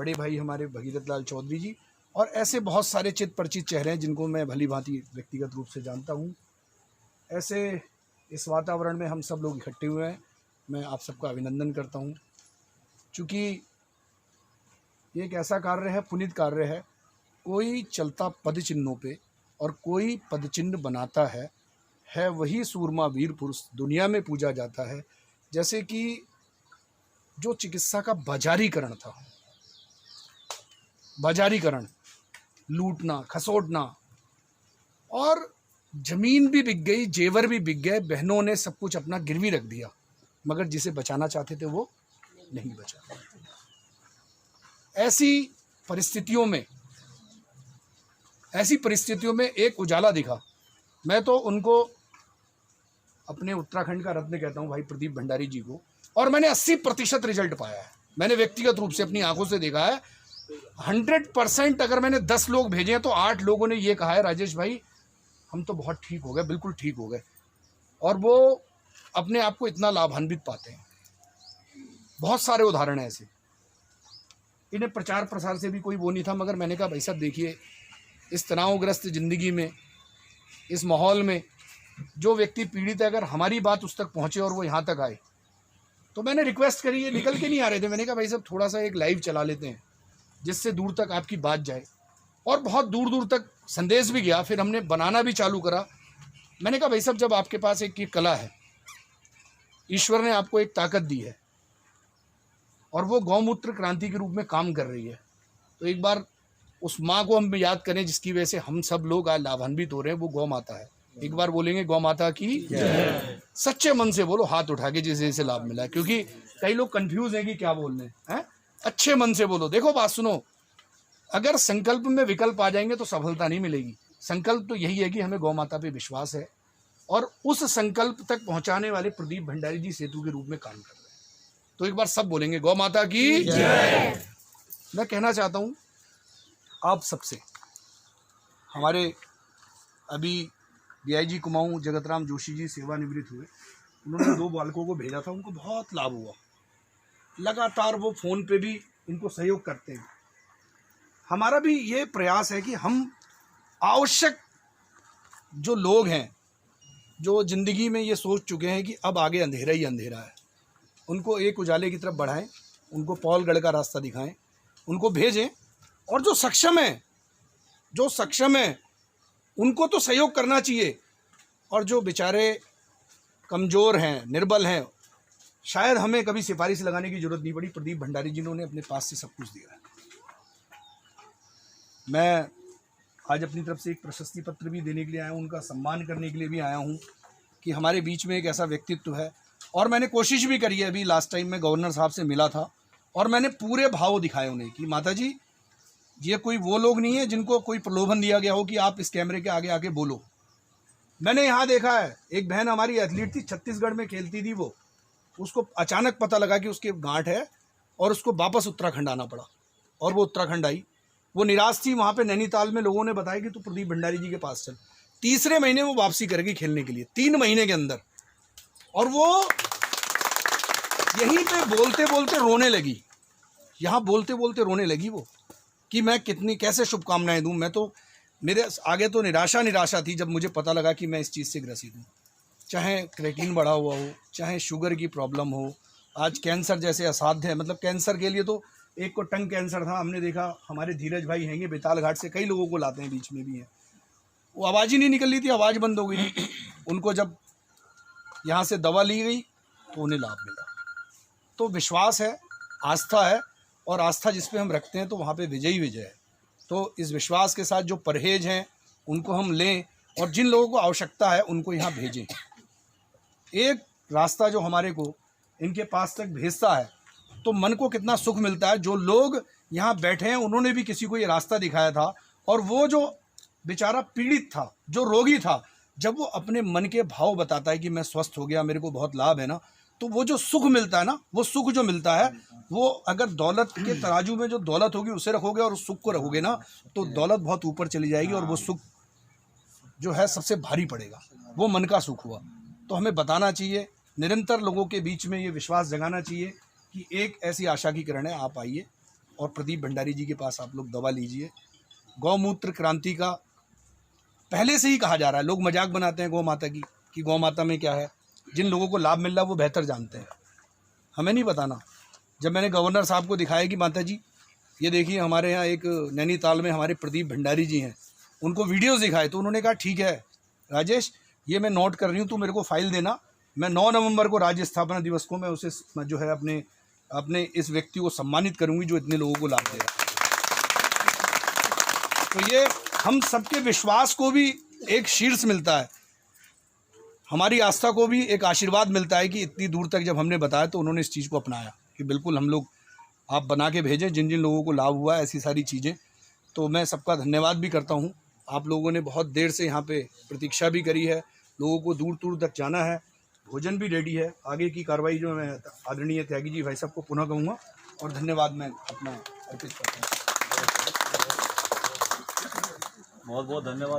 बड़े भाई हमारे भगीरथ लाल चौधरी जी, और ऐसे बहुत सारे चित परिचित चेहरे हैं जिनको मैं भली भांति व्यक्तिगत रूप से जानता हूँ। ऐसे इस वातावरण में हम सब लोग इकट्ठे हुए हैं। मैं आप सबका अभिनंदन करता हूँ, चूँकि ये एक ऐसा कार्य है, पुनीत कार्य है। कोई चलता पद चिन्हों पे और कोई पद चिन्ह बनाता है वही सूरमा वीर पुरुष दुनिया में पूजा जाता है। जैसे कि जो चिकित्सा का बाजारीकरण था, बाजारीकरण, लूटना खसोटना, और जमीन भी बिक गई, जेवर भी बिक गए, बहनों ने सब कुछ अपना गिरवी रख दिया, मगर जिसे बचाना चाहते थे वो नहीं बचा। ऐसी परिस्थितियों में एक उजाला दिखा। मैं तो उनको अपने उत्तराखंड का रत्न कहता हूँ, भाई प्रदीप भंडारी जी को, और मैंने 80% रिजल्ट पाया है। मैंने व्यक्तिगत रूप से अपनी आंखों से देखा है। 100% अगर मैंने 10 लोग भेजे हैं तो 8 लोगों ने ये कहा है, राजेश भाई हम तो बहुत ठीक हो गए, बिल्कुल ठीक हो गए, और वो अपने आप को इतना लाभान्वित पाते हैं। बहुत सारे उदाहरण हैं ऐसे। इन्हें प्रचार प्रसार से भी कोई वो नहीं था, मगर मैंने कहा भाई साहब देखिए, इस तनावग्रस्त ज़िंदगी में, इस माहौल में जो व्यक्ति पीड़ित है, अगर हमारी बात उस तक पहुँचे और वो यहाँ तक आए, तो मैंने रिक्वेस्ट करी, ये निकल के नहीं आ रहे थे। मैंने कहा भाई साहब थोड़ा सा एक लाइव चला लेते हैं जिससे दूर तक आपकी बात जाए, और बहुत दूर दूर तक संदेश भी गया। फिर हमने बनाना भी चालू करा। मैंने कहा भाई साहब जब आपके पास एक ये कला है, ईश्वर ने आपको एक ताकत दी है, और वो गौमूत्र क्रांति के रूप में काम कर रही है, तो एक बार उस माँ को हम याद करें जिसकी वजह से हम सब लोग आज लाभान्वित हो रहे हैं। वो गौ माता है। एक बार बोलेंगे गौ माता की जय। सच्चे मन से बोलो, हाथ उठा के जिसे लाभ मिला है, क्योंकि कई लोग कंफ्यूज हैं कि क्या बोलने हैं। अच्छे मन से बोलो। देखो बात सुनो, अगर संकल्प में विकल्प आ जाएंगे तो सफलता नहीं मिलेगी। संकल्प तो यही है कि हमें गौ माता पे विश्वास है, और उस संकल्प तक पहुंचाने वाले प्रदीप भंडारी जी सेतु के रूप में काम कर रहे हैं। तो एक बार सब बोलेंगे गौ माता की जय। मैं कहना चाहता हूं आप सबसे, हमारे अभी डीआईजी कुमाऊं जगतराम जोशी जी सेवानिवृत्त हुए, उन्होंने 2 बालकों को भेजा था, उनको बहुत लाभ हुआ। लगातार वो फ़ोन पे भी इनको सहयोग करते हैं। हमारा भी ये प्रयास है कि हम आवश्यक जो लोग हैं, जो ज़िंदगी में ये सोच चुके हैं कि अब आगे अंधेरा ही अंधेरा है, उनको एक उजाले की तरफ बढ़ाएं, उनको पौलगढ़ का रास्ता दिखाएं, उनको भेजें। और जो सक्षम है उनको तो सहयोग करना चाहिए, और जो बेचारे कमज़ोर हैं, निर्बल हैं, शायद हमें कभी सिफारिश लगाने की ज़रूरत नहीं पड़ी। प्रदीप भंडारी जी ने अपने पास से सब कुछ दिया है। मैं आज अपनी तरफ से एक प्रशस्ति पत्र भी देने के लिए आया हूँ, उनका सम्मान करने के लिए भी आया हूँ कि हमारे बीच में एक ऐसा व्यक्तित्व है। और मैंने कोशिश भी करी है, अभी लास्ट टाइम मैं गवर्नर साहब से मिला था, और मैंने पूरे भाव दिखाए उन्हें कि माता जी ये कोई वो लोग नहीं है जिनको कोई प्रलोभन दिया गया हो कि आप इस कैमरे के आगे आके बोलो। मैंने यहाँ देखा है, एक बहन हमारी एथलीट थी, छत्तीसगढ़ में खेलती थी, वो उसको अचानक पता लगा कि उसके गांठ है, और उसको वापस उत्तराखंड आना पड़ा, और वो उत्तराखंड आई। वो निराश थी। वहाँ पे नैनीताल में लोगों ने बताया कि तू प्रदीप भंडारी जी के पास चल। तीसरे महीने वो वापसी करेगी खेलने के लिए, 3 महीने के अंदर। और वो यहीं पे बोलते बोलते रोने लगी, यहाँ बोलते बोलते रोने लगी वो, कि मैं कैसे शुभकामनाएं दूं। मैं तो, मेरे आगे तो निराशा थी जब मुझे पता लगा कि मैं इस चीज़ से ग्रसित हूँ। चाहे क्रेटिन बढ़ा हुआ हो, चाहे शुगर की प्रॉब्लम हो, आज कैंसर जैसे असाध्य है। मतलब कैंसर के लिए तो एक को टंग कैंसर था, हमने देखा हमारे धीरज भाई हैंगे बेताल घाट से, कई लोगों को लाते हैं, बीच में भी हैं, वो आवाज़ ही नहीं निकल रही थी, आवाज़ बंद हो गई थी। उनको जब यहाँ से दवा ली गई तो उन्हें लाभ मिला। तो विश्वास है, आस्था है, और आस्था जिस पे हम रखते हैं तो वहाँ पे विजय ही विजय है। तो इस विश्वास के साथ जो परहेज हैं उनको हम लें, और जिन लोगों को आवश्यकता है उनको यहाँ भेजें। एक रास्ता जो हमारे को इनके पास तक भेजता है तो मन को कितना सुख मिलता है। जो लोग यहाँ बैठे हैं उन्होंने भी किसी को ये रास्ता दिखाया था, और वो जो बेचारा पीड़ित था, जो रोगी था, जब वो अपने मन के भाव बताता है कि मैं स्वस्थ हो गया, मेरे को बहुत लाभ है ना, तो वो जो सुख मिलता है ना, वो सुख जो मिलता है, वो अगर दौलत के तराजू में जो दौलत होगी उसे रखोगे और उस सुख को रखोगे ना, तो दौलत बहुत ऊपर चली जाएगी, और वो सुख जो है सबसे भारी पड़ेगा। वो मन का सुख हुआ। तो हमें बताना चाहिए, निरंतर लोगों के बीच में ये विश्वास जगाना चाहिए कि एक ऐसी आशा की किरण है, आप आइए और प्रदीप भंडारी जी के पास आप लोग दवा लीजिए। गौमूत्र क्रांति का पहले से ही कहा जा रहा है, लोग मजाक बनाते हैं गौ माता की कि गौ माता में क्या है। जिन लोगों को लाभ मिल रहा है वो बेहतर जानते हैं, हमें नहीं बताना। जब मैंने गवर्नर साहब को दिखाया कि माता जी ये देखिए हमारे यहाँ एक नैनीताल में हमारे प्रदीप भंडारी जी हैं, उनको वीडियोस दिखाए, तो उन्होंने कहा ठीक है राजेश, ये मैं नोट कर रही हूँ, तू मेरे को फाइल देना, मैं 9 नवंबर को राज्य स्थापना दिवस को मैं उसे जो है अपने इस व्यक्ति को सम्मानित करूँगी जो इतने लोगों को लाभ दे रहा है। तो ये हम सबके विश्वास को भी एक शीर्ष मिलता है, हमारी आस्था को भी एक आशीर्वाद मिलता है कि इतनी दूर तक जब हमने बताया तो उन्होंने इस चीज़ को अपनाया कि बिल्कुल हम लोग आप बना के भेजें जिन जिन लोगों को लाभ हुआ है ऐसी सारी चीज़ें। तो मैं सबका धन्यवाद भी करता हूँ। आप लोगों ने बहुत देर से यहाँ पे प्रतीक्षा भी करी है, लोगों को दूर दूर तक जाना है, भोजन भी रेडी है। आगे की कार्रवाई जो मैं आदरणीय त्यागी जी भाई साहब को पुनः कहूँगा और धन्यवाद मैं अपना अर्पित करता हूँ। बहुत बहुत धन्यवाद।